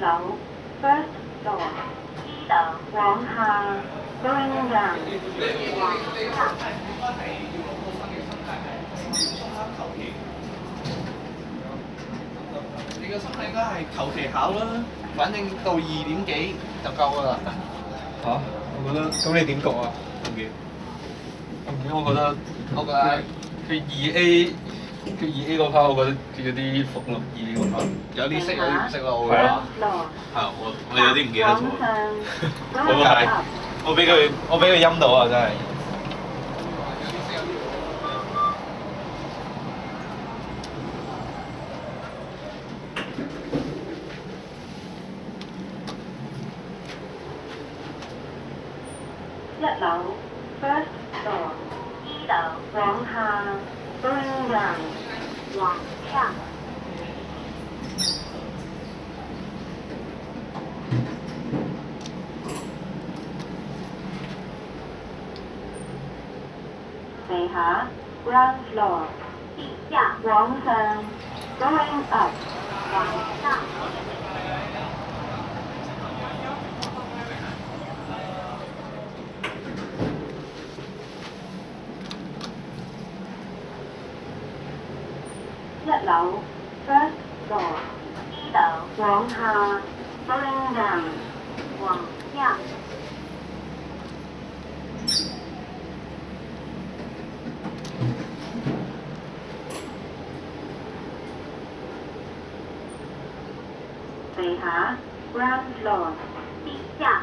楼 first floor 一楼往下 going down 往下。你個心態應該係求其考啦，反正到2點幾就夠㗎啦。嚇？我覺得咁你點覺啊？唔記，我覺得佢2A 嗰 part，我覺得佢有啲服咯，2A 嗰 part 有啲識有啲唔識咯，我會話。係我有啲唔記得咗。我係我俾佢陰到啊！真係。1樓 first floor 一樓往下 going down 往下。地下 ground floor 地下往上 going up 往上。1樓 first floor 一樓往下 going down 往下。地下 ground floor 地下。